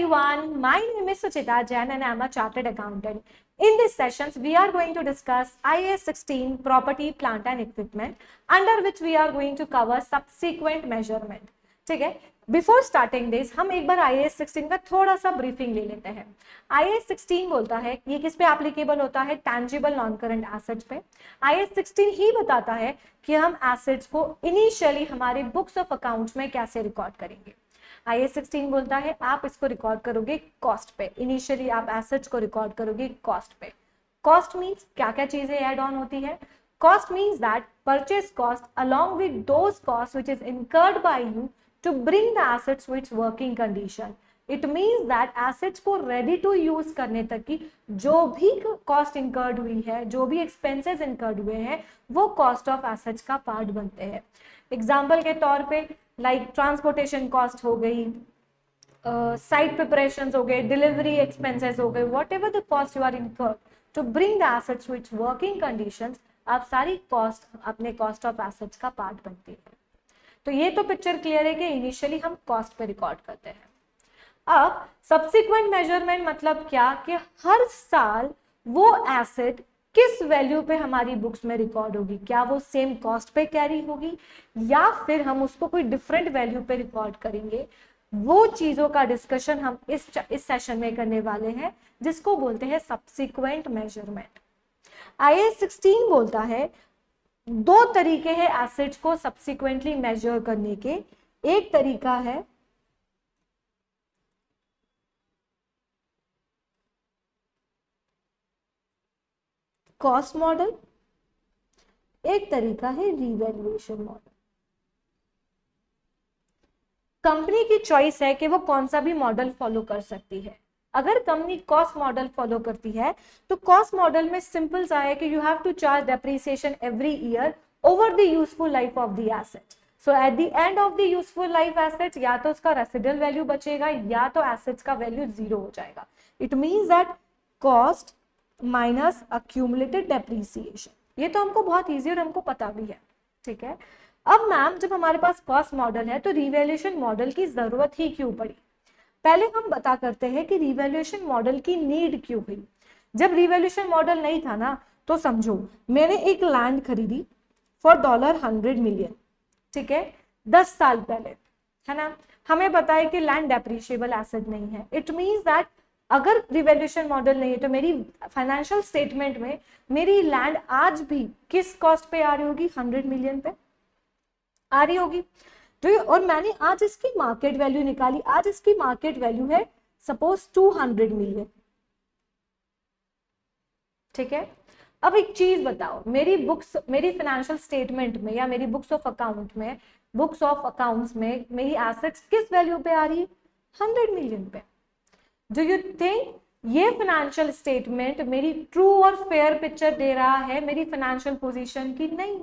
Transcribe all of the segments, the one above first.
everyone, my name is Suchita Jain and I am a chartered accountant. In this sessions, we are going to discuss IAS 16 property, plant and equipment, under which we are going to cover subsequent measurement. ठीक है, before starting this हम एक बार IAS 16 का थोड़ा सा briefing ले लेते हैं. IAS 16 बोलता है ये किस पे एप्लीकेबल होता है, टैंजिबल नॉन करंट एसेट्स पे. IAS 16 ही बताता है कि हम एसेट्स को इनिशियली हमारे बुक्स ऑफ अकाउंट्स में कैसे रिकॉर्ड करेंगे. IAS 16 बोलता है आप इसको रिकॉर्ड करोगे कॉस्ट पे. इनिशियली आप एसेट्स को रिकॉर्ड करोगे कॉस्ट पे. कॉस्ट मींस क्या क्या चीजें ऐड ऑन होती है. Cost means that purchase cost along with those cost which is incurred by you to bring the assets to its working condition. It means that assets को ready to use करने तक की जो भी cost incurred हुई है, जो भी expenses incurred हुए हैं, वो cost of assets का part बनते हैं. Example के तौर पे like transportation cost हो गई, site preparations हो गए, delivery expenses हो गए, whatever the cost you are incurred to bring the assets to its working conditions, आप सारी cost अपने cost of assets का part बनती है. तो ये तो पिक्चर क्लियर है कि इनिशियली हम कॉस्ट पे रिकॉर्ड करते हैं. अब सब्सिक्वेंट मेजरमेंट मतलब क्या कि हर साल वो एसेट किस वैल्यू पे हमारी बुक्स में रिकॉर्ड होगी. क्या वो सेम कॉस्ट पे कैरी होगी या फिर हम उसको कोई डिफरेंट वैल्यू पे रिकॉर्ड करेंगे. वो चीजों का डिस्कशन हम इस सेशन में करने वाले हैं, जिसको बोलते हैं सब्सिक्वेंट मेजरमेंट. IAS 16 बोलता है दो तरीके हैं एसेट्स को सब्सिक्वेंटली मेजर करने के. एक तरीका है कॉस्ट मॉडल, एक तरीका है रिवैल्यूएशन मॉडल. कंपनी की चॉइस है कि वो कौन सा भी मॉडल फॉलो कर सकती है. अगर कंपनी कॉस्ट मॉडल फॉलो करती है तो कॉस्ट मॉडल में सिंपल सा है कि you have to charge depreciation every year over the useful life of the asset. So at the end of the useful life asset या तो उसका रेसिडुअल वैल्यू बचेगा या तो एसेट्स का वैल्यू जीरो हो जाएगा. It means that cost minus accumulated depreciation. ये तो हमको बहुत ईजी और हमको पता भी है. ठीक है, अब मैम जब हमारे पास कॉस्ट मॉडल है तो रिवैल्यूएशन मॉडल की जरूरत ही क्यों पड़ी. पहले हम बता करते हैं कि रिवैल्यूएशन मॉडल की नीड क्यों हुई. जब रिवैल्यूएशन मॉडल नहीं था ना, तो समझो मैंने एक लैंड खरीदी फॉर $100 मिलियन. ठीक है, 10 साल पहले, है ना. हमें पता है कि लैंड डेप्रिशिएबल एसेट नहीं है. इट मींस दैट अगर रिवैल्यूएशन मॉडल नहीं है तो मेरी फाइनेंशियल स्टेटमेंट में मेरी लैंड आज भी किस कॉस्ट पे आ रही होगी, 100 मिलियन पे आ रही होगी. और मैंने आज इसकी मार्केट वैल्यू निकाली. आज इसकी मार्केट वैल्यू है सपोज 200 मिलियन. ठीक है, अब एक चीज बताओ, मेरी बुक्स, मेरी फाइनेंशियल स्टेटमेंट में या मेरी बुक्स ऑफ अकाउंट्स में मेरी एसेट्स किस वैल्यू पे आ रही है, 100 मिलियन पे. डू यू थिंक ये फाइनेंशियल स्टेटमेंट मेरी ट्रू और फेयर पिक्चर दे रहा है मेरी फाइनेंशियल पोजीशन की? नहीं.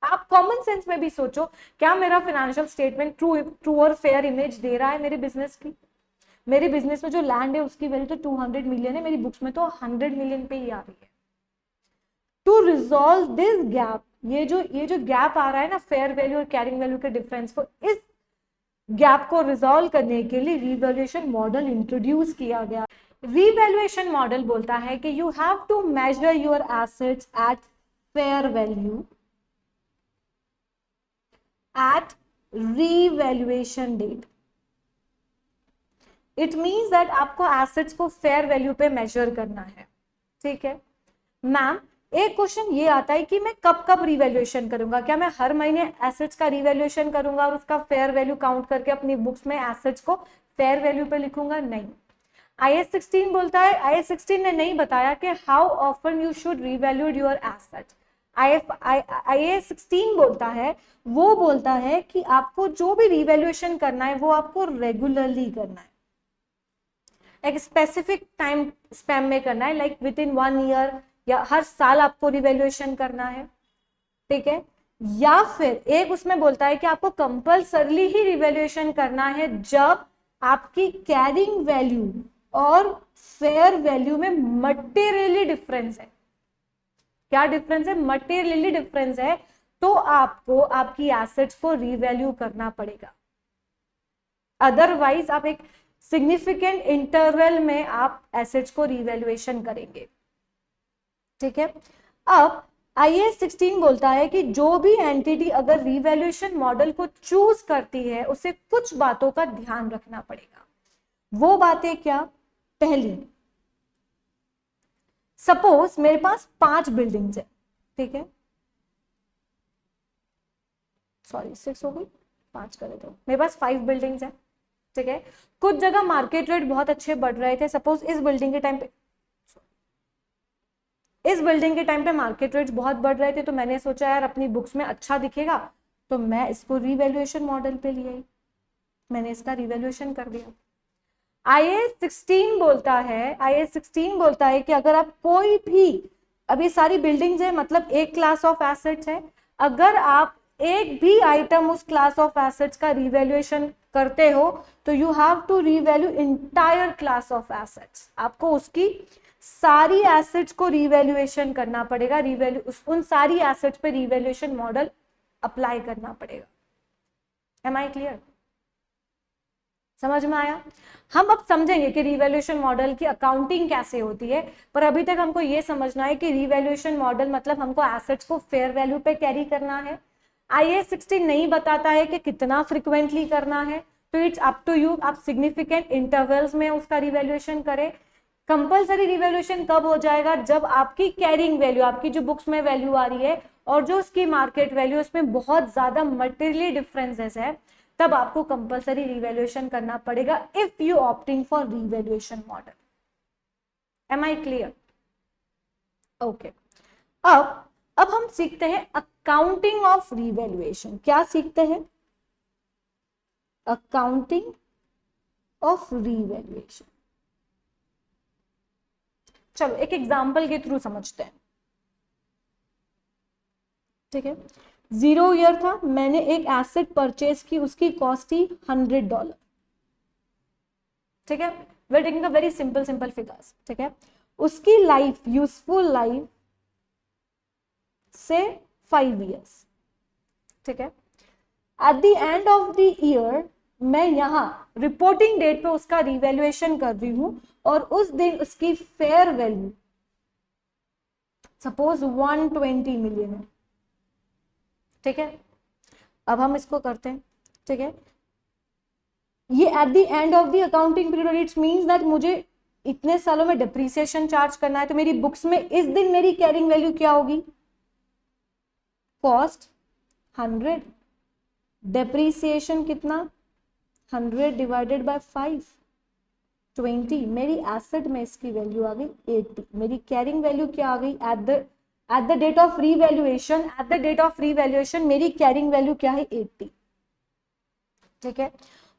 आप कॉमन सेंस में भी सोचो, क्या मेरा फाइनेंशियल स्टेटमेंट ट्रू और फेयर इमेज दे रहा है मेरे बिजनेस की? मेरे बिजनेस में जो लैंड है उसकी वैल्यू तो 200 मिलियन है, मेरी बुक्स में तो 100 मिलियन पे ही आ रही है. टू रिजॉल्व दिस गैप, ये जो गैप आ रहा है ना फेयर वैल्यू और कैरिंग वैल्यू के डिफरेंस को, इस गैप को रिजॉल्व करने के लिए रिवैल्यूएशन मॉडल इंट्रोड्यूस किया गया. रिवैल्यूएशन मॉडल बोलता है कि you have to measure your assets at fair value at revaluation date. It means that आपको assets को fair value पे measure करना है. ठीक है मैम, एक क्वेश्चन ये आता है कि मैं कब कब रिवैल्यूएशन करूंगा. क्या मैं हर महीने एसेट्स का रिवैल्यूएशन करूंगा और उसका फेयर वैल्यू काउंट करके अपनी बुक्स में एसेट्स को फेयर वैल्यू पे लिखूंगा? नहीं. IAS 16 बोलता है, IAS 16 ने नहीं बताया कि how often you should revalued your assets. IAS 16 बोलता है, वो बोलता है कि आपको जो भी रिवैल्यूएशन करना है वो आपको रेगुलरली करना है, एक स्पेसिफिक टाइम स्पैन में करना है, लाइक विद इन 1 ईयर या हर साल आपको रिवैल्यूएशन करना है. ठीक है, या फिर एक उसमें बोलता है कि आपको कंपल्सरली ही रिवैल्यूएशन करना है जब आपकी कैरिंग वैल्यू और फेयर वैल्यू में मटेरियली डिफरेंस है. क्या डिफरेंस है? मटेरियली डिफरेंस है. तो आपको आपकी एसेट्स को रिवैल्यू करना पड़ेगा. अदरवाइज आप एक सिग्निफिकेंट इंटरवल में आप एसेट्स को रिवैल्यूएशन करेंगे। ठीक है, अब IAS 16 बोलता है कि जो भी एंटिटी अगर रिवैल्यूएशन मॉडल को चूज करती है उसे कुछ बातों का ध्यान रखना पड़ेगा। वो बातें क्या? पहली, सपोज मेरे पास 5 बिल्डिंग्स है, ठीक है, सॉरी 6 हो गई, 5 करे तो मेरे पास 5 बिल्डिंग्स है, ठीक है। कुछ जगह मार्केट रेट बहुत अच्छे बढ़ रहे थे, सपोज इस बिल्डिंग के टाइम पे मार्केट रेट्स बहुत बढ़ रहे थे, तो मैंने सोचा यार अपनी बुक्स में अच्छा दिखेगा तो मैं इसको रिवैल्यूएशन मॉडल पे ले आई, मैंने इसका रिवैल्यूएशन कर दिया। IAS 16 बोलता है कि अगर आप कोई भी, अब ये सारी बिल्डिंग्स है मतलब एक क्लास ऑफ एसेट्स है, अगर आप एक भी आइटम उस क्लास ऑफ एसेट्स का रिवैल्यूएशन करते हो तो you have to revalue entire class of assets. आपको उसकी सारी एसेट्स को रिवैल्यूएशन करना पड़ेगा, उन सारी एसेट्स पे रिवैल्यूएशन मॉडल अप्लाई करना पड़ेगा। Am I clear? समझ में आया? हम अब समझेंगे कि रिवैल्यूएशन मॉडल की अकाउंटिंग कैसे होती है, पर अभी तक हमको ये समझना है कि रिवैल्यूएशन मॉडल मतलब हमको एसेट्स को फेयर वैल्यू पे कैरी करना है। IAS 16 नहीं बताता है कि कितना फ्रिक्वेंटली करना है, तो इट्स अप टू यू, आप सिग्निफिकेंट इंटरवल्स में उसका रिवैल्यूएशन करें। कंपलसरी रिवैल्यूएशन कब हो जाएगा? जब आपकी कैरिंग वैल्यू, आपकी जो बुक्स में वैल्यू आ रही है और जो उसकी मार्केट वैल्यू, उसमें बहुत ज्यादा मटेरियली डिफरेंसेस है, तब आपको कंपलसरी रिवैल्यूएशन करना पड़ेगा if you opting for revaluation model. Am I clear? Okay, अब हम सीखते हैं अकाउंटिंग ऑफ रिवैल्यूएशन। क्या सीखते हैं? Accounting of revaluation. चलो एक एग्जांपल के थ्रू समझते हैं, ठीक है। 0 ईयर था, मैंने एक एसेट परचेज की, उसकी कॉस्ट थी $100, ठीक है। We are taking a very simple figures, ठीक है। उसकी लाइफ, यूजफुल लाइफ से 5 इयर्स, ठीक है। Eight the end of the year मैं यहां रिपोर्टिंग डेट पे उसका रिवैल्यूएशन कर रही हूं और उस दिन उसकी फेयर वैल्यू सपोज 120 मिलियन है, ठीक है। अब हम इसको करते हैं, ठीक है। ये eight the end of the accounting period, it's means that मुझे इतने सालों में डिप्रिसिएशन चार्ज करना है, तो मेरी बुक्स में इस दिन मेरी कैरिंग वैल्यू क्या होगी? कॉस्ट 100, डेप्रीसिएशन कितना? 100 डिवाइडेड बाय 5, 20। मेरी एसेट में इसकी वैल्यू आ गई 80। मेरी कैरिंग वैल्यू क्या आ गई? At the date of revaluation मेरी कैरिंग वैल्यू क्या है? 80, ठीक है।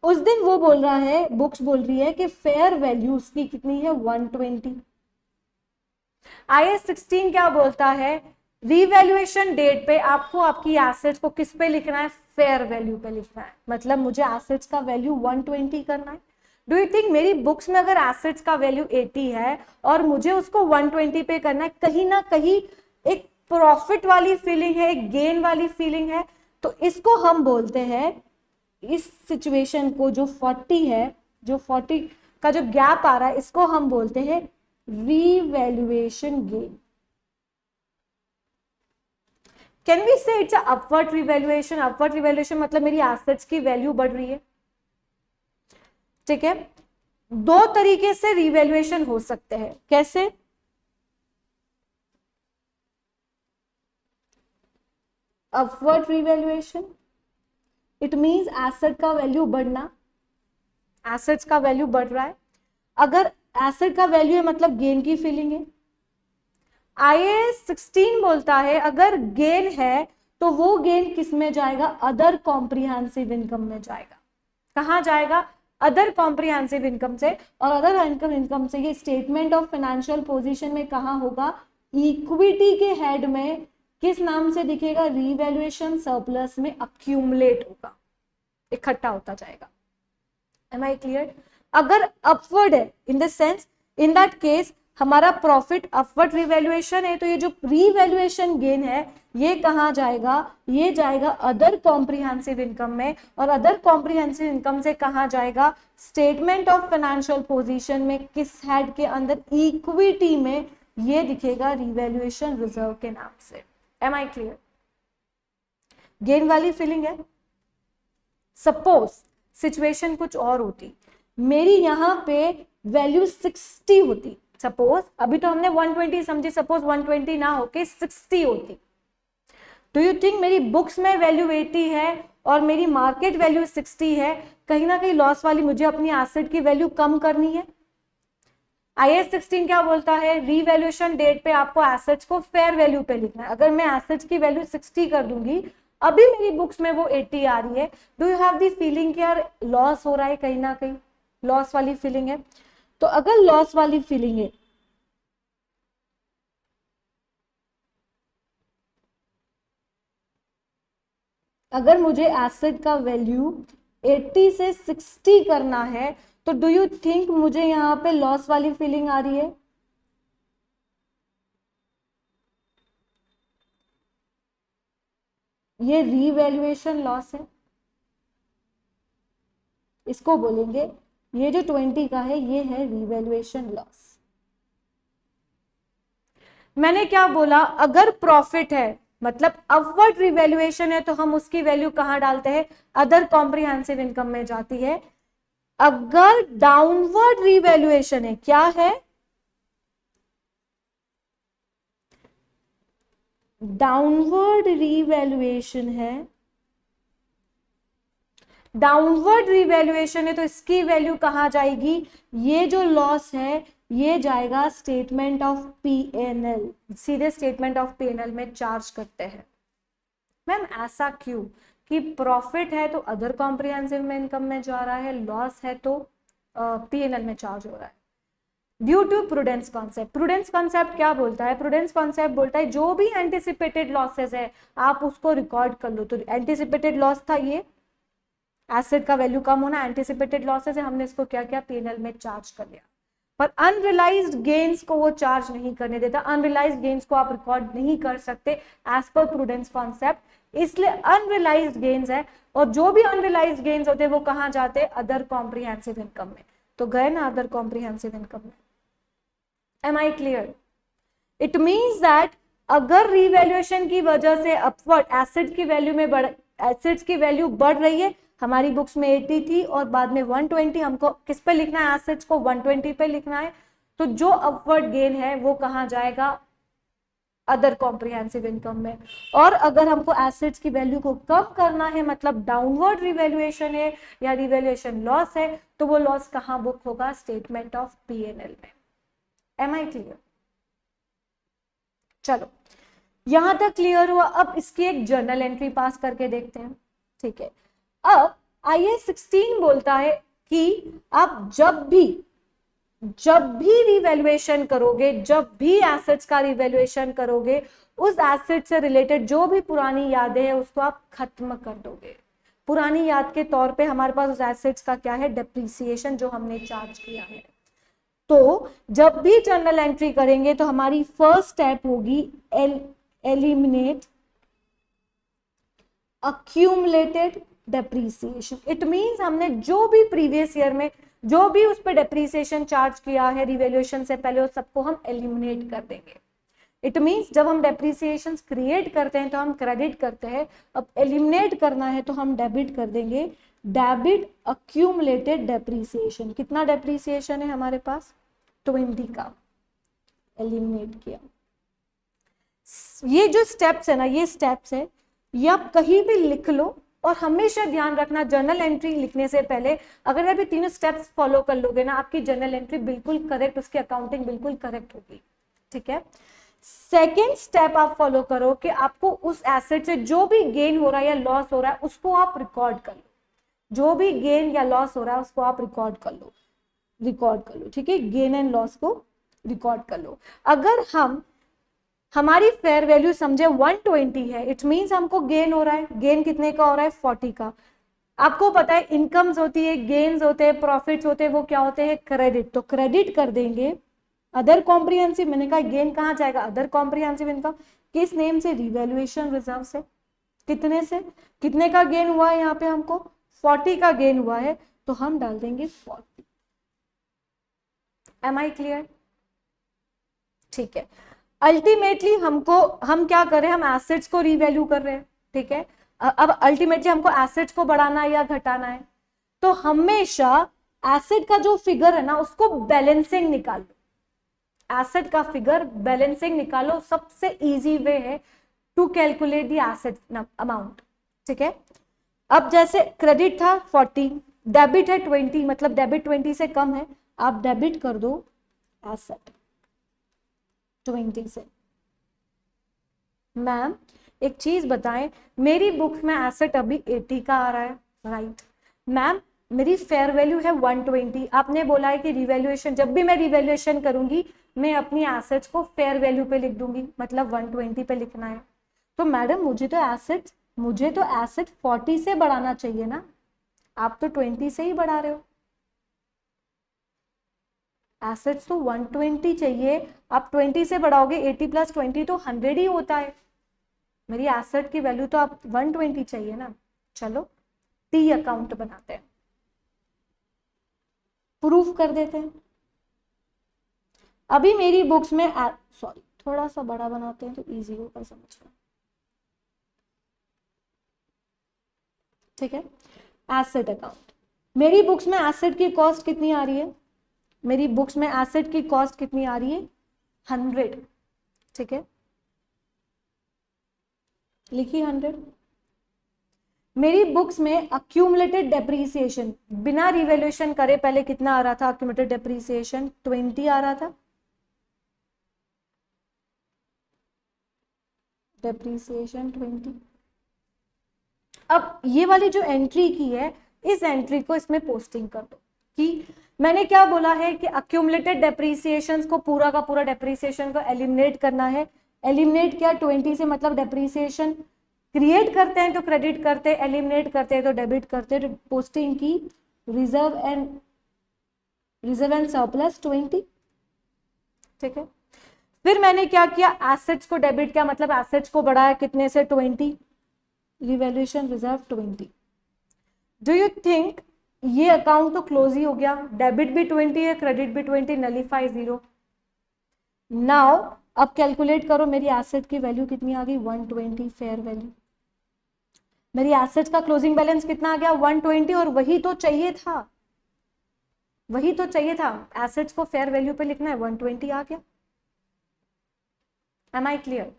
उस दिन वो बोल रहा है, बुक्स बोल रही है कि फेयर वैल्यू उसकी कितनी है? 120। IAS 16 क्या बोलता है? रिवैल्यूएशन डेट पे आपको आपकी एसेट्स को किस पे लिखना है? फेयर वैल्यू पे लिखना है। मतलब मुझे एसेट्स का वैल्यू 120 करना है। डू यू थिंक मेरी बुक्स में अगर एसेट्स का वैल्यू 80 है और मुझे उसको 120 पे करना है, कहीं ना कहीं एक प्रॉफिट वाली फीलिंग है, एक गेन वाली फीलिंग है। तो इसको हम बोलते हैं, इस सिचुएशन को जो 40 है, जो 40 का जो गैप आ रहा है, इसको हम बोलते हैं रिवैल्यूएशन गेन। कैन वी से it's upward revaluation? Upward revaluation मतलब मेरी एसेट्स की वैल्यू बढ़ रही है, ठीक है। 2 तरीके से रिवैल्यूएशन हो सकते हैं। कैसे? Upward revaluation, it means asset का वैल्यू बढ़ना, एसेट्स का वैल्यू बढ़ रहा है। अगर एसेट का वैल्यू है मतलब गेन की फीलिंग है। IAS 16 बोलता है अगर गेन है तो वो गेन किस में जाएगा? अदर कॉम्प्रिहेंसिव इनकम में जाएगा। कहां जाएगा? अदर कॉम्प्रिहेंसिव इनकम से। और अदर इनकम से ये स्टेटमेंट ऑफ फाइनेंशियल पोजीशन में कहां होगा? इक्विटी के हेड में किस नाम से दिखेगा? रिवैल्यूएशन सरप्लस में अक्यूमुलेट होगा, इकट्ठा होता जाएगा। Am I clear? अगर अपवर्ड है, in the sense, in that case हमारा प्रॉफिट अपवर्ड रिवैल्यूएशन है, तो ये जो रिवैल्यूएशन गेन है ये कहाँ जाएगा, ये जाएगा अदर कॉम्प्रिहेंसिव इनकम में, और अदर कॉम्प्रिहेंसिव इनकम से कहाँ जाएगा, स्टेटमेंट ऑफ फाइनेंशियल पोजीशन में, किस हेड के अंदर, इक्विटी में, ये दिखेगा रिवैल्यूएशन रिजर्व के नाम से। Am I clear? गेन वाली फीलिंग है। सपोज सिचुएशन कुछ और होती, मेरी यहां पे वैल्यू 60 होती, सपोज अभी तो हमने 120 समझी, सपोज 120 ना होके 60 होती, डू यू थिंक मेरी बुक्स में वैल्यू 80 है और मेरी मार्केट वैल्यू 60 है, कहीं ना कहीं लॉस वाली मुझे अपनी एसेट की वैल्यू कम करनी है? IAS 16 क्या बोलता है, रीवैल्यूएशन डेट पे आपको एसेट्स को फेयर वैल्यू पे लिखना है। अगर मैं एसेट्स की वैल्यू 60 कर दूंगी, अभी मेरी बुक्स में वो 80 आ रही है, do you have the feeling कि यार लॉस हो रहा है, कहीं ना कहीं लॉस वाली फीलिंग है? तो अगर लॉस वाली फीलिंग है, अगर मुझे एसेट का वैल्यू 80 से 60 करना है, तो डू यू थिंक मुझे यहाँ पे लॉस वाली फीलिंग आ रही है? ये रीवैल्यूएशन लॉस है, इसको बोलेंगे, ये जो 20 का है ये है रीवैल्यूएशन लॉस। मैंने क्या बोला, अगर प्रॉफिट है मतलब अपवर्ड रिवैल्यूएशन है, तो हम उसकी वैल्यू कहां डालते हैं, अदर कॉम्प्रिहेंसिव इनकम में जाती है। अगर डाउनवर्ड रिवैल्यूएशन है, क्या है, डाउनवर्ड रिवैल्यूएशन है, डाउनवर्ड रिवैल्यूएशन है, तो इसकी वैल्यू कहां जाएगी, ये जो लॉस है ये जाएगा स्टेटमेंट ऑफ P&L, सीधे स्टेटमेंट ऑफ P&L में चार्ज करते हैं। मैम ऐसा क्यों, कि प्रॉफिट है तो अदर कॉम्प्रिहेंसिव में इनकम में जा रहा है, लॉस है तो P&L में चार्ज हो रहा है? Due to prudence concept. Prudence concept क्या बोलता है, प्रूडेंस कॉन्सेप्ट बोलता है जो भी एंटिसिपेटेड लॉसेस है आप उसको रिकॉर्ड कर लो। तो एंटिसिपेटेड लॉस था ये, एसेट का वैल्यू कम होना, एंटिसिपेटेड लॉसेस है, हमने इसको क्या किया, P&L में चार्ज कर लिया। पर अनरियलाइज्ड गेन्स को वो चार्ज नहीं करने देता, अनरियलाइज्ड गेन्स को आप रिकॉर्ड नहीं कर सकते एज पर प्रूडेंस कॉन्सेप्ट, इसलिए अनरियलाइज्ड गेन्स है, और जो भी अनरियलाइज्ड गेन्स होते हैं वो कहां जाते हैं, अदर कॉम्प्रिहेंसिव इनकम में। तो गए ना अदर कॉम्प्रिहेंसिव इनकम में। Am I clear? It means that अगर रिवैल्यूएशन की वजह से अपवर्ड एसेट की वैल्यू में एसेट्स की वैल्यू बढ़ रही है, हमारी बुक्स में 80 थी और बाद में 120, हमको किस पे लिखना है, एसेट्स को 120 पे लिखना है, तो जो अपवर्ड गेन है वो कहां जाएगा, अदर कॉम्प्रिहेंसिव इनकम में। और अगर हमको एसेट्स की वैल्यू को कम करना है, मतलब डाउनवर्ड रिवैल्यूएशन है या रिवैल्यूएशन लॉस है, तो वो लॉस कहां बुक होगा, स्टेटमेंट ऑफ P&L में। Am I clear? चलो यहां तक क्लियर हुआ। अब इसकी एक जर्नल एंट्री पास करके देखते हैं, ठीक है। अब IAS 16 बोलता है कि आप जब भी रिवैल्यूएशन करोगे, जब भी एसेट्स का रिवैल्यूएशन करोगे, उस एसेट से रिलेटेड जो भी पुरानी यादें हैं उसको आप खत्म कर दोगे। पुरानी याद के तौर पे हमारे पास उस एसेट्स का क्या है, डेप्रिसिएशन, जो हमने चार्ज किया है। तो जब भी जर्नल एंट्री करेंगे तो हमारी फर्स्ट स्टेप होगी eliminate accumulated depreciation. It means हमने जो भी प्रीवियस ईयर में जो भी उस पर डेप्रीसिएशन चार्ज किया है रिवैल्यूएशन से पहले, उस सबको हम एलिमिनेट कर देंगे। इट मींस जब हम डेप्रीसिएशन क्रिएट करते हैं तो हम क्रेडिट करते हैं, अब एलिमिनेट करना है तो हम डेबिट कर देंगे, डेबिट अक्यूमुलेटेड डेप्रीसिएशन। कितना डेप्रीसिएशन है हमारे पास, 20 का, एलिमिनेट किया। ये जो स्टेप्स है ना, ये स्टेप्स है, ये आप कहीं भी लिख लो, और हमेशा ध्यान रखना जर्नल एंट्री लिखने से पहले अगर आप ये तीनों स्टेप्स फॉलो कर लोगे ना, आपकी जर्नल एंट्री बिल्कुल करेक्ट, उसकी अकाउंटिंग बिल्कुल करेक्ट होगी, ठीक है। सेकेंड स्टेप आप फॉलो करो कि आपको उस एसेट से जो भी गेन हो रहा है या लॉस हो रहा है उसको आप रिकॉर्ड कर लो, जो भी गेन या लॉस हो रहा है उसको आप रिकॉर्ड कर लो, ठीक है, गेन एंड लॉस को रिकॉर्ड कर लो। अगर हमारी फेयर वैल्यू समझे 120 है, इट मींस हमको गेन हो रहा है, गेन कितने का हो रहा है, 40 का। आपको पता है इनकम्स होती है, गेन्स होते हैं, प्रॉफिट्स होते हैं, वो क्या होते हैं, क्रेडिट, तो क्रेडिट कर देंगे अदर कॉम्प्रिहेंसिव, मैंने कहा गेन कहाँ जाएगा, अदर कॉम्प्रिहेंसिव इनकम, किस नेम से, रिवैल्यूएशन रिजर्व से। कितने से, कितने का गेन हुआ है यहाँ पे हमको, 40 का गेन हुआ है, तो हम डाल देंगे 40। Am I clear? ठीक है। अल्टीमेटली हमको, हम क्या कर रहे हैं, हम एसेट्स को रीवैल्यू कर रहे हैं, ठीक है। अब अल्टीमेटली हमको एसेट्स को बढ़ाना है या घटाना है, तो हमेशा एसेट का जो फिगर है ना उसको बैलेंसिंग निकालो, एसेट का फिगर बैलेंसिंग निकालो, सबसे इजी वे है to calculate the asset amount, ठीक है। अब जैसे क्रेडिट था 40, डेबिट है 20, मतलब डेबिट 20 से कम है, आप डेबिट कर दो एसेट 20 से। मैम एक चीज बताएं, मेरी बुक में एसेट अभी 80 का आ रहा है, राइट। मैम मेरी फेयर वैल्यू है 120, आपने बोला है कि रिवैल्यूएशन, जब भी मैं रिवैल्यूएशन करूंगी मैं अपनी एसेट्स को फेयर वैल्यू पे लिख दूंगी, मतलब 120 पे लिखना है। तो मैडम मुझे तो एसेट 40 से बढ़ाना चाहिए ना, आप तो 20 से ही बढ़ा रहे हो। एसेट्स तो 120 चाहिए, आप 20 से बढ़ाओगे, 80 प्लस 20 तो 100 ही होता है। मेरी एसेट की वैल्यू तो आप 120 चाहिए ना। चलो टी अकाउंट बनाते हैं, प्रूफ कर देते हैं। अभी मेरी बुक्स में, सॉरी थोड़ा सा बड़ा बनाते हैं तो इजी होगा समझना, ठीक है। एसेट अकाउंट, मेरी बुक्स में एसेट की कॉस्ट कितनी आ रही है, मेरी बुक्स में एसेट की कॉस्ट कितनी आ रही है, 100, ठीक है, लिखी 100। मेरी बुक्स में अक्यूमुलेटेड डेप्रीसिएशन बिना रिवैल्यूएशन करे पहले कितना आ रहा था, अक्यूमुलेटेड डेप्रीसिएशन 20 आ रहा था, डेप्रीसिएशन 20। अब ये वाली जो एंट्री की है, इस एंट्री को इसमें पोस्टिंग कर दो कि मैंने क्या बोला है कि अक्यूमुलेटेड डेप्रीसिएशन को, पूरा का पूरा डेप्रीसिएशन को एलिमिनेट करना है। एलिमिनेट किया 20 से, मतलब डेप्रीसिएशन क्रिएट करते हैं तो क्रेडिट करते हैं, एलिमिनेट करते हैं तो डेबिट करते हैं, तो पोस्टिंग की रिजर्व एंड सरप्लस 20, ठीक है। फिर मैंने क्या किया, एसेट्स को डेबिट किया, मतलब एसेट्स को बढ़ाया कितने से, 20, revaluation reserve 20। Do you think ये अकाउंट तो क्लोज ही हो गया, डेबिट भी 20 है, क्रेडिट भी 20, नलीफाई 0। नाउ अब कैलकुलेट करो, मेरी एसेट की वैल्यू कितनी आ गई, 120 फेयर वैल्यू। मेरी एसेट का क्लोजिंग बैलेंस कितना आ गया, 120, और वही तो चाहिए था, वही तो चाहिए था, एसेट्स को फेयर वैल्यू पे लिखना है, 120 आ गया। Am I clear?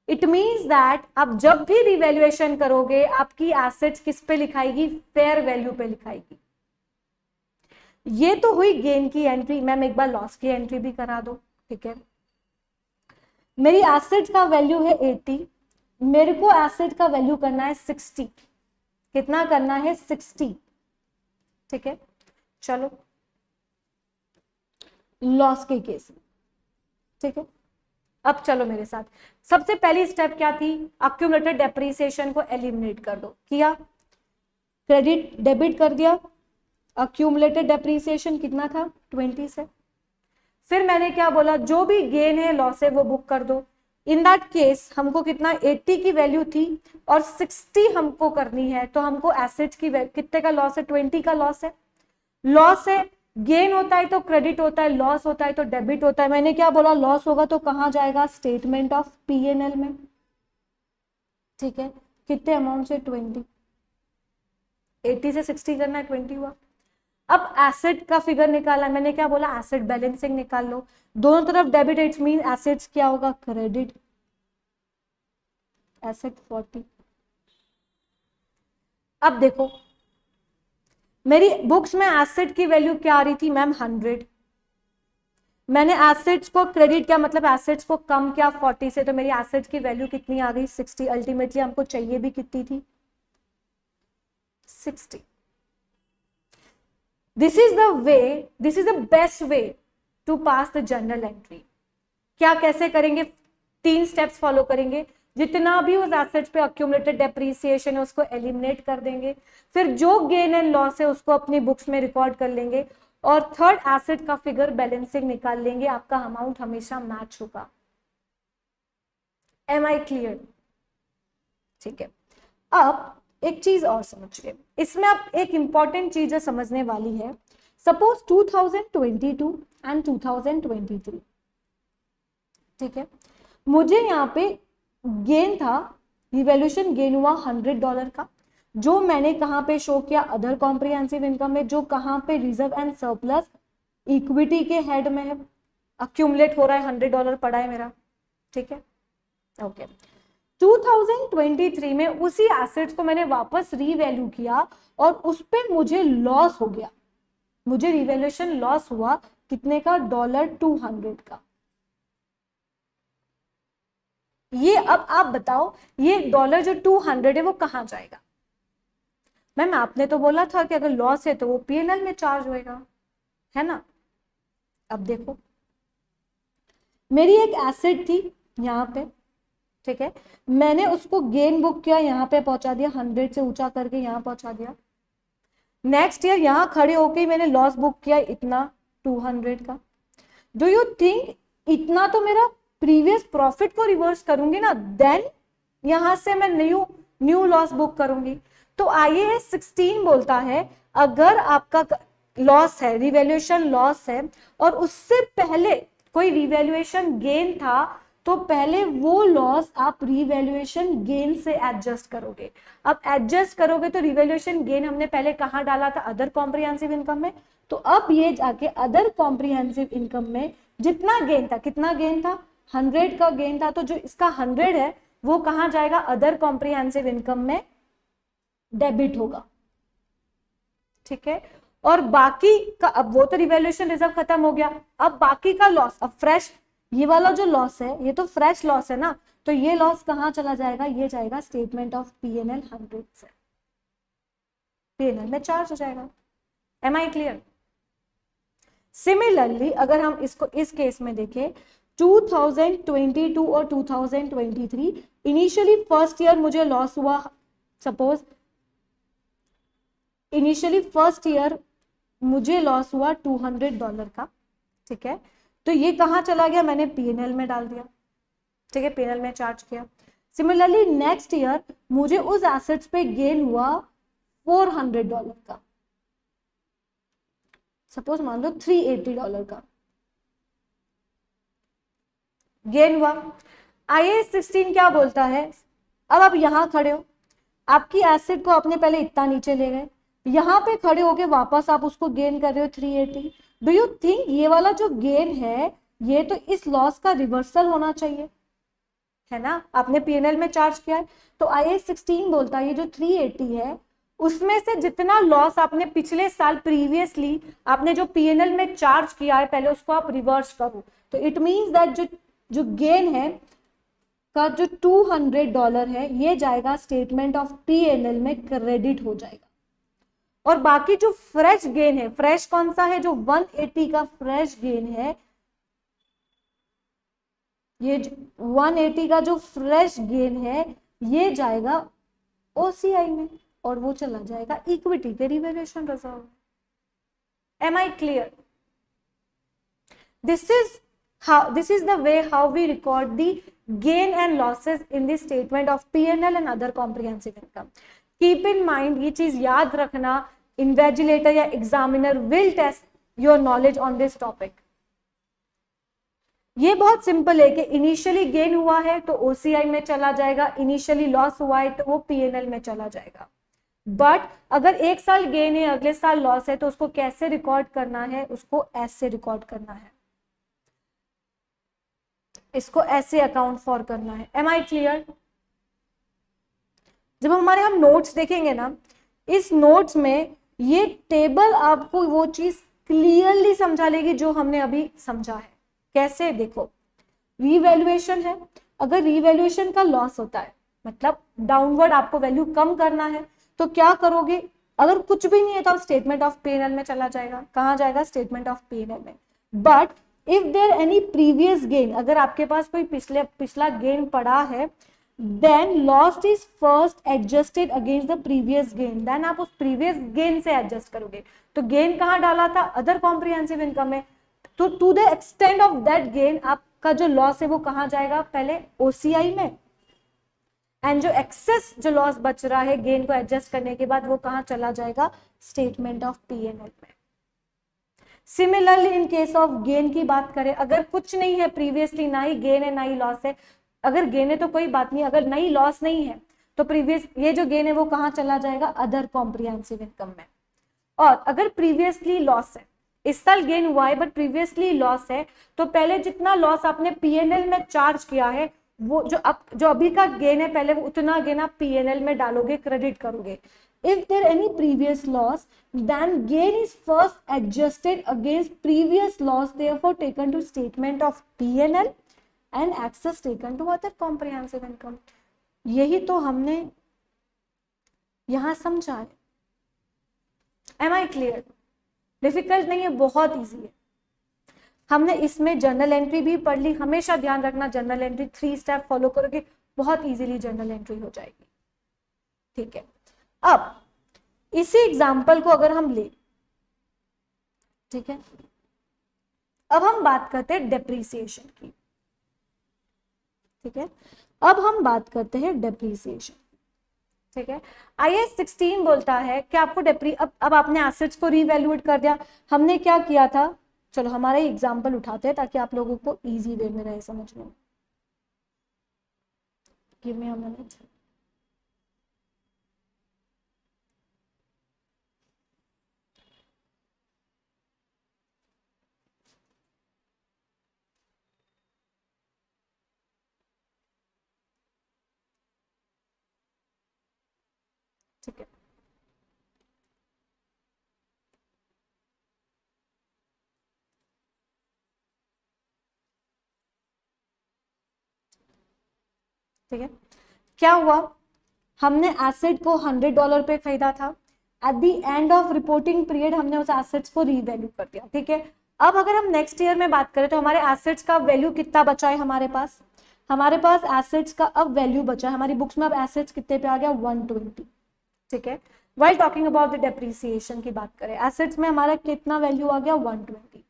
It means that अब जब भी रिवैल्यूएशन करोगे आपकी एसेट्स किस पे लिखाएगी, फेयर वैल्यू पे लिखाएगी। ये तो हुई गेन की एंट्री। मैम एक बार लॉस की एंट्री भी करा दो, ठीक है। मेरी एसेट का वैल्यू है 80, मेरे को एसेट का वैल्यू करना है 60, कितना करना है, 60, ठीक है। चलो लॉस के केस में, ठीक है। अब चलो मेरे साथ, सबसे पहली स्टेप क्या थी, अक्यूमुलेटेड डेप्रीसिएशन को एलिमिनेट कर दो, किया, क्रेडिट डेबिट कर दिया, अक्यूमुलेटेड डेप्रीसिएशन कितना था, 20 से। फिर मैंने क्या बोला, जो भी गेन है लॉस है वो बुक कर दो। इन दैट केस हमको कितना, 80 की वैल्यू थी और 60 हमको करनी है, तो हमको एसेट्स की कितने का लॉस है, 20 का लॉस है। लॉस है, गेन होता है तो क्रेडिट होता है, लॉस होता है तो डेबिट होता है। मैंने क्या बोला, लॉस होगा तो कहां जाएगा, स्टेटमेंट ऑफ P&L में, ठीक है। कितने अमाउंट से, 20, 80 से 60 करना है, 20 हुआ। अब एसेट का फिगर निकाला, मैंने क्या बोला, एसेट बैलेंसिंग निकाल लो, दोनों तरफ डेबिट, इट्स मीन एसेट्स क्या होगा, क्रेडिट, एसेट 40। अब देखो मेरी बुक्स में एसेट की वैल्यू क्या आ रही थी मैम, 100, मैंने एसेट्स को क्रेडिट किया, मतलब एसेट्स को कम किया 40 से, तो मेरी एसेट्स की वैल्यू कितनी आ गई, 60। अल्टीमेटली हमको चाहिए भी कितनी थी, 60। This is the best way to pass the journal entry. क्या कैसे करेंगे, 3 स्टेप्स फॉलो करेंगे। जितना भी उस एसेट्स पे अक्यूमुलेटेड डेप्रीसिएशन है उसको एलिमिनेट कर देंगे, फिर जो गेन एंड लॉस है उसको अपनी बुक्स में रिकॉर्ड कर लेंगे, और थर्ड एसेट का फिगर बैलेंसिंग निकाल लेंगे, आपका अमाउंट हमेशा मैच होगा। Am I clear? ठीक है, अब एक चीज और समझिए, इसमें अब एक इंपॉर्टेंट चीज समझने वाली है। सपोज 2022 एंड 2023, ठीक है, मुझे यहाँ पे गेन था, रिवैल्यूएशन गेन हुआ $100 का, जो मैंने कहाँ पे शो किया, अदर कॉम्प्रिहेंसिव इनकम में, जो कहाँ पे रिजर्व एंड सरप्लस इक्विटी के हेड में है, अक्यूमुलेट हो रहा है, $100 पड़ा है मेरा, ठीक है, ओके। 2023 में उसी एसेट्स को मैंने वापस रीवैल्यू किया और उस पे मुझे लॉस हो गया, मुझे रिवैल्यूएशन लॉस हुआ कितने का, $200 का। ये अब आप बताओ, ये डॉलर जो 200 है वो कहां जाएगा? मैम आपने तो बोला था कि अगर लॉस है तो वो पीएनएल में चार्ज होएगा, है ना। अब देखो, मेरी एक एसेट थी यहाँ पे, ठीक है, मैंने उसको गेन बुक किया, यहाँ पे पहुंचा दिया, 100 से ऊंचा करके यहाँ पहुंचा दिया। नेक्स्ट ईयर यहाँ खड़े होके मैंने लॉस बुक किया इतना, 200 का। डू यू थिंक इतना तो मेरा प्रीवियस प्रॉफिट को रिवर्स करूंगी ना, देन यहां से मैं न्यू लॉस बुक करूंगी। तो IAS 16 बोलता है, अगर आपका लॉस है, रिवैल्यूएशन लॉस है, और उससे पहले कोई रिवैल्यूएशन गेन था, तो पहले वो लॉस आप रिवैल्यूएशन गेन से एडजस्ट करोगे। अब एडजस्ट करोगे तो रिवैल्यूएशन गेन हमने पहले कहां डाला था, अदर कॉम्प्रिहेंसिव इनकम में, तो अब ये जाके अदर कॉम्प्रिहेंसिव इनकम में जितना गेन था, कितना गेन था, 100 का गेन था, तो जो इसका 100 है वो कहां जाएगा, अदर कॉम्प्रिहेंसिव इनकम में डेबिट होगा, ठीक है। और बाकी का, अब वो तो रिवैल्यूएशन रिजर्व खत्म हो गया, अब बाकी का लॉस, अब फ्रेश, ये वाला जो लॉस है ये तो फ्रेश लॉस है ना, तो ये लॉस कहां चला जाएगा, ये जाएगा स्टेटमेंट ऑफ पीएनएल 100 से, पीएनएल में चार्ज हो जाएगा। Am I clear? सिमिलरली अगर हम इसको इस केस में देखें, 2022 और 2023, इनिशियली फर्स्ट ईयर मुझे लॉस हुआ, सपोज इनिशियली फर्स्ट ईयर मुझे लॉस हुआ $200 का, ठीक है, तो ये कहां चला गया, मैंने पीएनएल में डाल दिया, ठीक है, पीएनएल में चार्ज किया। सिमिलरली नेक्स्ट ईयर मुझे उस एसेट्स पे गेन हुआ $400 का, सपोज मान लो $380 का गेन हुआ। IAS 16 क्या बोलता है, अब आप यहां खड़े हो, आपकी एसेट को आपने पहले इतना नीचे ले गए, यहां पे खड़े होके वापस आप उसको गेन कर रहे हो 380। डू यू थिंक ये वाला जो गेन है ये तो इस लॉस का रिवर्सल होना चाहिए, है ना, आपने पीएनएल में चार्ज किया है। तो IAS 16 बोलता है ये जो 380 है उसमें से जितना लॉस आपने पिछले साल प्रीवियसली आपने जो पीएनएल में चार्ज किया है पहले उसको आप रिवर्स करो। तो इट मींस दैट जो गेन है का जो $200 है ये जाएगा स्टेटमेंट ऑफ पीएनएल में क्रेडिट हो जाएगा। और बाकी जो फ्रेश गेन है, फ्रेश कौन सा है, जो 180 का फ्रेश गेन है, ये 180 का जो फ्रेश गेन है ये जाएगा OCI में और वो चला जाएगा इक्विटी के revaluation reserve. Am I clear? This is the way how we record the gain and losses in the statement of P&L and other comprehensive income. Keep in mind, ये चीज याद रखना, इन्वेजिलेटर या examiner will test your knowledge on this topic. ये बहुत simple है कि initially gain हुआ है तो OCI में चला जाएगा, इनिशियली लॉस हुआ है तो वो P&L में चला जाएगा। बट अगर एक साल गेन है अगले साल लॉस है तो उसको कैसे रिकॉर्ड करना है, उसको ऐसे रिकॉर्ड करना है, इसको ऐसे अकाउंट फॉर करना है। Am I clear? जब हमारे हम नोट्स देखेंगे ना, इस नोट्स में ये टेबल आपको वो चीज क्लियरली समझा लेगी जो हमने अभी समझा है। कैसे? देखो, रीवैल्यूएशन है, अगर रीवैल्यूएशन का लॉस होता है मतलब डाउनवर्ड आपको वैल्यू कम करना है तो क्या करोगे, अगर कुछ भी नहीं है तो आप स्टेटमेंट ऑफ P&L में चला जाएगा। कहां जाएगा? स्टेटमेंट ऑफ P&L में। But if there any previous gain, अगर आपके पास कोई पिछला गेन पड़ा है then loss is first adjusted against the previous gain, then आप उस प्रीवियस गेन से एडजस्ट करोगे। तो गेन कहाँ डाला था, अदर कॉम्प्रिहेंसिव इनकम में, तो to the extend of that gain आपका जो लॉस है वो कहाँ जाएगा, पहले ओसीआई में, एंड जो एक्सेस जो लॉस बच रहा है गेन को एडजस्ट करने के बाद वो कहाँ चला जाएगा, स्टेटमेंट ऑफ पीएनएल में। Similarly in case of gain की बात करें, अगर कुछ नहीं है प्रीवियसली, ना ही गेन है ना ही लॉस है, अगर गेन है तो कोई बात नहीं, अगर नहीं लॉस नहीं है तो प्रीवियस ये जो गेन है वो कहाँ चला जाएगा, अदर कॉम्प्रिहेंसिव इनकम में। और अगर प्रीवियसली लॉस है, इस साल गेन हुआ है बट प्रीवियसली लॉस है, तो पहले जितना लॉस आपने पीएनएल में चार्ज किया है वो जो अभी का गेन है पहले वो उतना गेन आप पीएनएल में डालोगे, क्रेडिट करोगे। If there any previous loss, then gain is first adjusted against previous loss, therefore taken to statement of P&L and access taken to other comprehensive income। यही तो हमने यहां समझा है। Am I clear? डिफिकल्ट नहीं है, बहुत इजी है। हमने इसमें जर्नल एंट्री भी पढ़ ली, हमेशा ध्यान रखना जर्नल एंट्री 3 स्टेप फॉलो करोगे बहुत इजीली जर्नल एंट्री हो जाएगी, ठीक है। अब इसी एग्जाम्पल को अगर हम ले, ठीक है, अब हम बात करते हैं डेप्रीसिएशन की, ठीक है, अब हम बात करते हैं डेप्रीसिएशन, ठीक है। IAS 16 बोलता है कि आपको अब आपने एसेट्स को रीवैल्यूएट कर दिया, हमने क्या किया था, चलो हमारा एग्जाम्पल उठाते हैं ताकि आप लोगों को इजी वे में रहे समझने में। Give me a minute. ठीक है, ठीक है, क्या हुआ, हमने एसेट को $100 पे खरीदा था, eight the end of reporting period हमने उस एसेट्स को रीवैल्यू कर दिया, ठीक है। अब अगर हम नेक्स्ट ईयर में बात करें तो हमारे एसेट्स का वैल्यू कितना बचा है, हमारे पास एसेट्स का अब वैल्यू बचा है, हमारी बुक्स में अब एसेट्स कितने पे आ गया, 120, ठीक है। While talking about the depreciation की बात करें, एसेट्स में हमारा कितना वैल्यू आ गया, 120।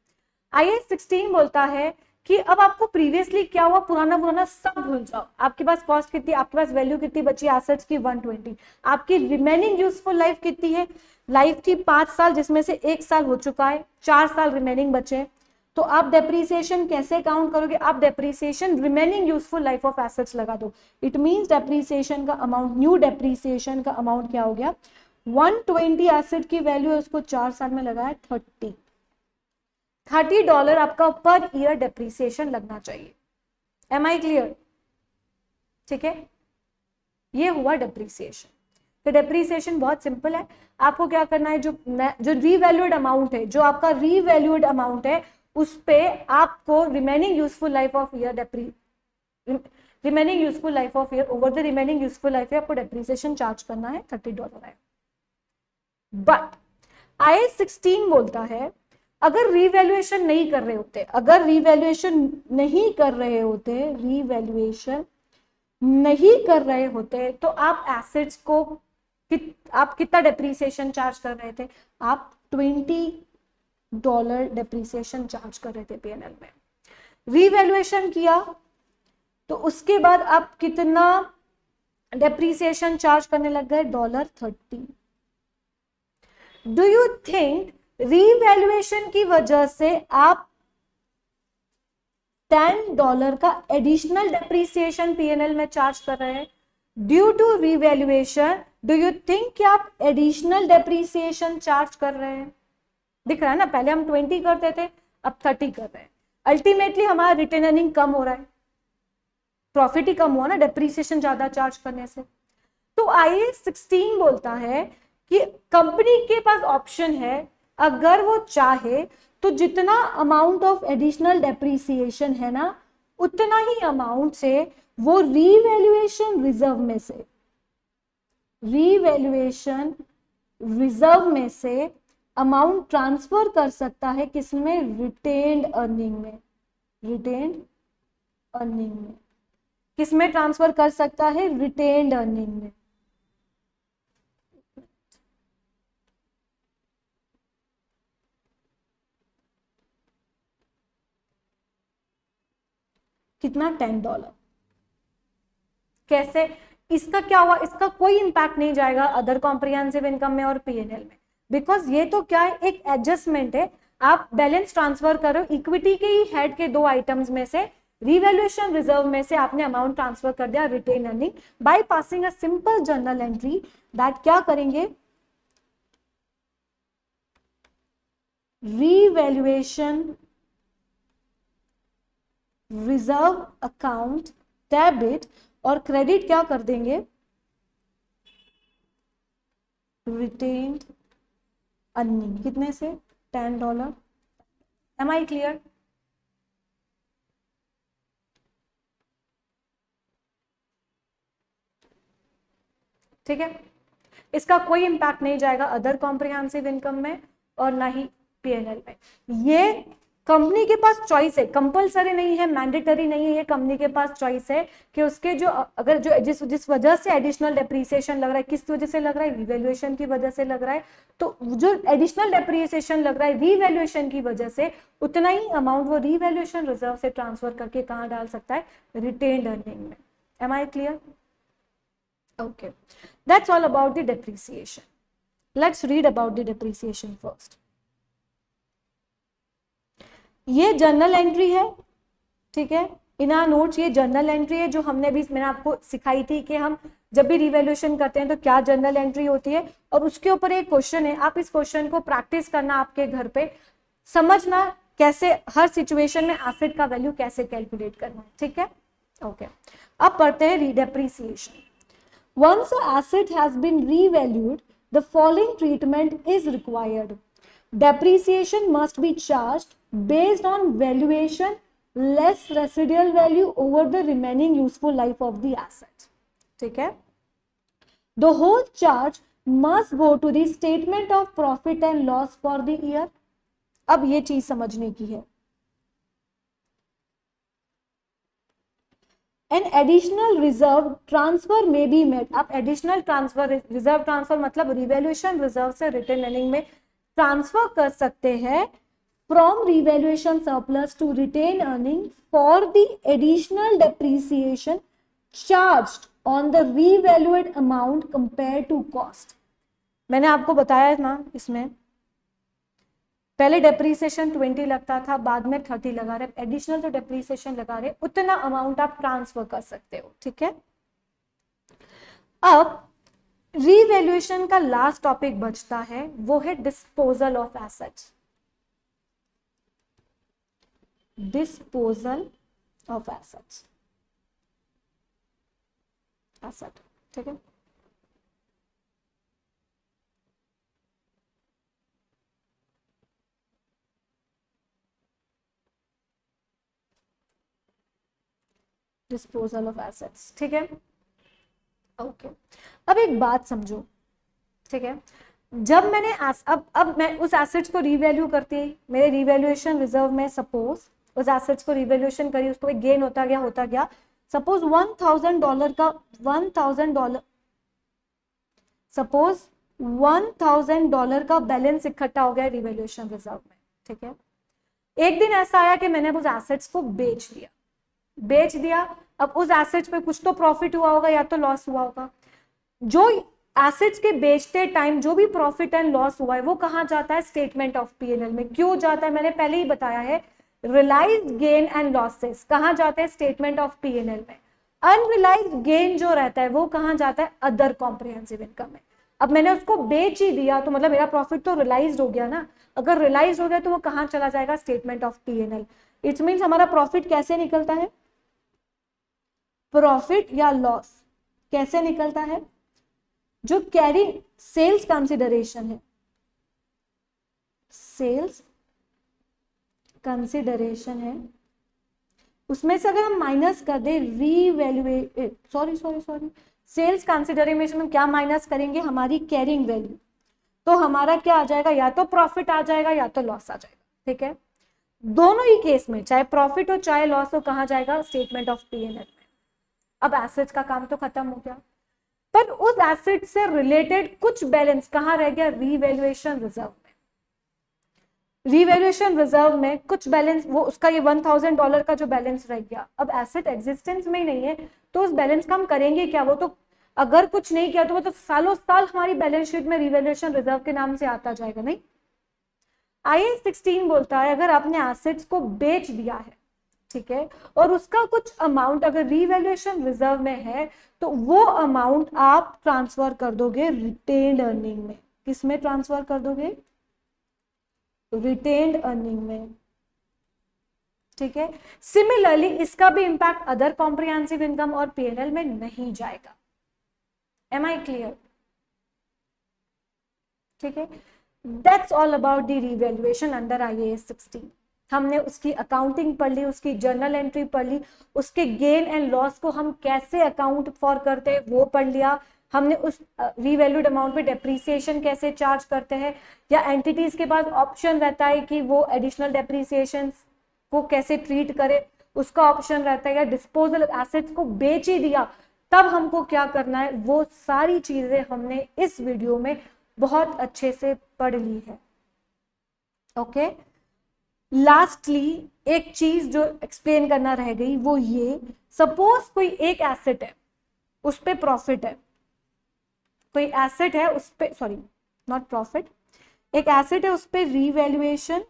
IAS 16 बोलता है कि अब आपको प्रीवियसली क्या हुआ, पुराना सब भूल जाओ, आपके पास कॉस्ट कितनी, आपके पास वैल्यू कितनी बची एसेट्स की, 120। आपकी रिमेनिंग यूजफुल लाइफ कितनी है, लाइफ थी 5 साल जिसमें से 1 साल हो चुका है, 4 साल रिमेनिंग बचे। तो आप डेप्रीसिएशन कैसे काउंट करोगे, आप depreciation remaining useful life of assets लगा दो। इट मींस डेप्रीसिएशन का अमाउंट, न्यू डेप्रीसिएशन का अमाउंट क्या हो गया, 120 एसेट की वैल्यू है, उसको 4 साल में लगाया $30 आपका पर ईयर डेप्रीसिएशन लगना चाहिए। एम आई क्लियर, ठीक है, ये हुआ डेप्रीसिएशन। तो डेप्रीसिएशन बहुत सिंपल है, आपको क्या करना है, जो रीवैल्यूड अमाउंट है, जो आपका रीवैल्यूड अमाउंट है उस पे आपको remaining useful life of year over the remaining useful life आपको डेप्रीसिएशन चार्ज करना है, $30 है। बट IAS 16 बोलता है अगर रीवैल्यूएशन नहीं कर रहे होते, तो आप एसेट्स को आप कितना डेप्रीसिएशन चार्ज कर रहे थे, आप $20 डेप्रीसिएशन चार्ज कर रहे थे पीएनएल में। रीवैल्यूएशन किया तो उसके बाद आप कितना डेप्रीसिएशन चार्ज करने लग गए, $30। डू यू थिंक रीवैल्यूएशन की वजह से आप $10 का एडिशनल डेप्रीसिएशन पीएनएल में चार्ज कर रहे हैं? Due to revaluation do you think कि आप एडिशनल डेप्रीसिएशन चार्ज कर रहे हैं? दिख रहा है ना, पहले हम 20 करते थे, अब 30 कर रहे हैं। अल्टीमेटली हमारा रिटेन अर्निंग कम हो रहा है, प्रॉफिट ही कम हुआ ना डेप्रीसिएशन ज्यादा चार्ज करने से। तो IAS 16 बोलता है कि कंपनी के पास ऑप्शन है, अगर वो चाहे तो जितना अमाउंट ऑफ एडिशनल डेप्रीसिएशन है ना, उतना ही अमाउंट से वो रीवैल्यूएशन रिजर्व में से अमाउंट ट्रांसफर कर सकता है, किसमें, रिटेन्ड अर्निंग में। किस में ट्रांसफर कर सकता है? रिटेन्ड अर्निंग में। कितना? $10। कैसे? इसका क्या हुआ? इसका कोई इंपैक्ट नहीं जाएगा अदर कॉम्प्रिहेंसिव इनकम में और पीएनएल में, बिकॉज ये तो क्या है, एक एडजस्टमेंट है। आप बैलेंस ट्रांसफर करो, इक्विटी के ही हेड के दो आइटम्स में से रिवैल्यूएशन रिजर्व में से आपने अमाउंट ट्रांसफर कर दिया retain earning by passing a simple journal entry that क्या करेंगे, रिवैल्यूएशन रिजर्व अकाउंट डेबिट और क्रेडिट क्या कर देंगे, रिटेन्ड अर्निंग। कितने से? $10। Am I clear? ठीक है, इसका कोई इंपैक्ट नहीं जाएगा अदर कॉम्प्रिहेंसिव इनकम में और ना ही पीएनएल में। ये कंपनी के पास चॉइस है, कंपलसरी नहीं है, मैंडेटरी नहीं है, ये कंपनी के पास चॉइस है कि उसके जो अगर जो जिस वजह से एडिशनल डेप्रिसिएशन लग रहा है, किस वजह से लग रहा है, रिवैल्यूएशन की वजह से लग रहा है, तो जो एडिशनल डेप्रिसिएशन लग रहा है रिवैल्यूएशन की वजह से, उतना ही अमाउंट वो रिवैल्यूएशन रिजर्व से ट्रांसफर करके कहाँ डाल सकता है? रिटेन्ड अर्निंग में। Am I clear? Okay, that's all about the depreciation. Let's read about the depreciation first. ये जर्नल एंट्री है, ठीक है, इन आवर नोट्स ये जर्नल एंट्री है जो हमने भी, मैंने आपको सिखाई थी कि हम जब भी रिवैल्यूएशन करते हैं तो क्या जर्नल एंट्री होती है, और उसके ऊपर एक क्वेश्चन है, आप इस क्वेश्चन को प्रैक्टिस करना आपके घर पे, समझना कैसे हर सिचुएशन में एसेट का वैल्यू कैसे कैलकुलेट करना है, ठीक है। ओके, अब पढ़ते हैं रीडेप्रिसिएशन। Once an asset has been revalued, the following treatment is required. Depreciation must be charged based on valuation less residual value over the remaining useful life of the asset. ठीक है? The whole charge must go to the statement of profit and loss for the year. अब ये चीज समझने की है। An additional reserve transfer may be made. आप additional transfer, reserve transfer मतलब रिवैल्यूएशन रिजर्व से रिटेन अर्निंग में ट्रांसफर कर सकते हैं from revaluation surplus to retained earning for the additional depreciation charged on the revalued amount compare to cost. मैंने आपको बताया ना, इसमें पहले डेप्रीसिएशन 20 लगता था, बाद में 30 लगा रहे, एडिशनल जो डेप्रीसिएशन लगा रहे उतना अमाउंट आप ट्रांसफर कर सकते हो, ठीक है। अब रीवैल्यूएशन का लास्ट टॉपिक बचता है, वो है disposal of assets. Disposal of assets, asset, ठीक है। डिस्पोजल ऑफ एसेट्स, ठीक है। ओके, अब एक बात समझो, ठीक है, जब मैंने अब मैं उस एसेट्स को रिवैल्यू करती, मेरे रिवैल्यूएशन रिजर्व में सपोज उस एसेट्स को रिवैल्यूएशन करी, उसको एक गेन होता गया सपोज $1000 का सपोज $1000 का बैलेंस इकट्ठा हो गया रिवैल्यूएशन रिजर्व में, ठीक है। एक दिन ऐसा आया कि मैंने उस एसेट्स को बेच दिया। अब उस एसेट्स पे कुछ तो प्रॉफिट हुआ होगा या तो लॉस हुआ होगा। जो एसेट्स के बेचते टाइम जो भी प्रॉफिट एंड लॉस हुआ है वो कहां जाता है? स्टेटमेंट ऑफ पीएनएल में। क्यों जाता है? मैंने पहले ही बताया है, रियलाइज्ड गेन एंड लॉसेस कहां जाते हैं? स्टेटमेंट ऑफ पीएनएल में। अनरियलाइज्ड गेन जो रहता है वो कहां जाता है? अदर कॉम्प्रिहेंसिव इनकम में। अब मैंने उसको बेच ही दिया तो मतलब मेरा प्रॉफिट तो रियलाइज्ड हो गया ना। अगर रियलाइज्ड हो गया तो वो कहां चला जाएगा? Statement of PNL. It's means हमारा प्रॉफिट कैसे निकलता है? प्रॉफिट या लॉस कैसे निकलता है? जो कैरी सेल्स कंसिडरेशन है, सेल्स कंसिडरेशन है, उसमें से अगर हम माइनस कर दे सेल्स कंसिडरेशन में क्या माइनस करेंगे? हमारी कैरिंग वैल्यू। तो हमारा क्या आ जाएगा? या तो प्रॉफिट आ जाएगा या तो लॉस आ जाएगा, ठीक है। दोनों ही केस में चाहे प्रॉफिट हो चाहे लॉस हो कहां जाएगा? स्टेटमेंट ऑफ पीएनएल में। अब एसेट्स का काम तो खत्म हो गया, पर उस एसेट से रिलेटेड कुछ बैलेंस कहाँ रह गया? रीवैल्यूएशन रिजर्व में। रीवैल्यूएशन रिजर्व में कुछ बैलेंस, वो उसका ये $1000 का जो बैलेंस रह गया, अब एसेट एग्जिस्टेंस में ही नहीं है तो उस बैलेंस का हम करेंगे क्या? वो तो अगर कुछ नहीं किया तो वो तो सालों साल हमारी बैलेंस शीट में रीवैल्यूएशन रिजर्व के नाम से आता जाएगा, नहीं। IAS 16 बोलता है अगर आपने एसेट्स को बेच दिया है, ठीक है, और उसका कुछ अमाउंट अगर रीवैल्यूएशन रिजर्व में है तो वो अमाउंट आप ट्रांसफर कर दोगे रिटेन्ड अर्निंग में। किस में ट्रांसफर कर दोगे? रिटेन्ड अर्निंग में, ठीक है। सिमिलरली इसका भी इंपैक्ट अदर कॉम्प्रिहेंसिव इनकम और P&L में नहीं जाएगा। Am I clear? ठीक है, that's all about the revaluation under IAS 16। हमने उसकी अकाउंटिंग पढ़ ली, उसकी जर्नल एंट्री पढ़ ली, उसके गेन एंड लॉस को हम कैसे अकाउंट फॉर करते हैं वो पढ़ लिया। हमने उस रीवैल्यूड अमाउंट पे डेप्रीसिएशन कैसे चार्ज करते हैं, या एंटिटीज के पास ऑप्शन रहता है कि वो एडिशनल डेप्रीसिएशन को कैसे ट्रीट करे, उसका ऑप्शन रहता है, या डिस्पोजल एसेट्स को बेच ही दिया तब हमको क्या करना है, वो सारी चीजें हमने इस वीडियो में बहुत अच्छे से पढ़ ली है। ओके, लास्टली एक चीज जो एक्सप्लेन करना रह गई वो ये, सपोज कोई एक एसेट है उस पे प्रॉफिट है, कोई एसेट है उस पे, सॉरी नॉट प्रॉफिट, एक एसेट है उस पे रीवैल्यूएशन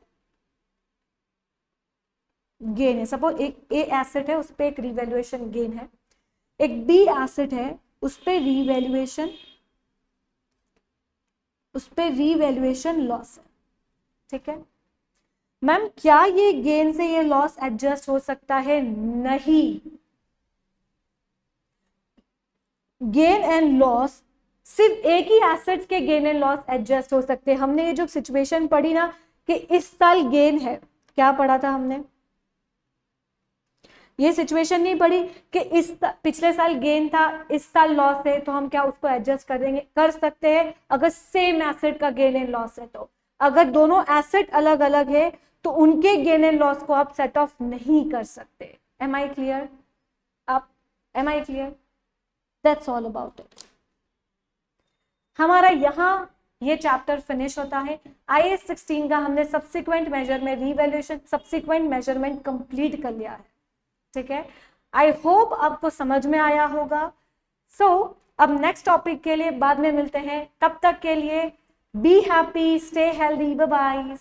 गेन है। सपोज एक ए एसेट है उस पे एक रीवैल्यूएशन गेन है, एक बी एसेट है उस पे रीवैल्यूएशन लॉस है, ठीक है। मैम क्या ये गेन से ये लॉस एडजस्ट हो सकता है? नहीं, गेन एंड लॉस सिर्फ एक ही एसेट्स के गेन एंड लॉस एडजस्ट हो सकते हैं। हमने ये जो सिचुएशन पढ़ी ना कि इस साल गेन है, क्या पढ़ा था हमने? ये सिचुएशन नहीं पढ़ी कि पिछले साल गेन था, इस साल लॉस है, तो हम क्या उसको एडजस्ट कर देंगे? कर सकते हैं अगर सेम एसेट का गेन एंड लॉस है तो। अगर दोनों एसेट अलग अलग है तो उनके गेन एंड लॉस को आप सेट ऑफ नहीं कर सकते। Am I clear? Am I clear? That's all about it. हमारा यहाँ ये चैप्टर फिनिश होता है। IAS 16 का हमने सब्सिक्वेंट मेजर में रीवैल्यूएशन सब्सिक्वेंट मेजरमेंट कंप्लीट कर लिया है, ठीक है। आई होप आपको समझ में आया होगा। सो अब नेक्स्ट टॉपिक के लिए बाद में मिलते हैं, तब तक के लिए be happy, stay healthy, bye bye.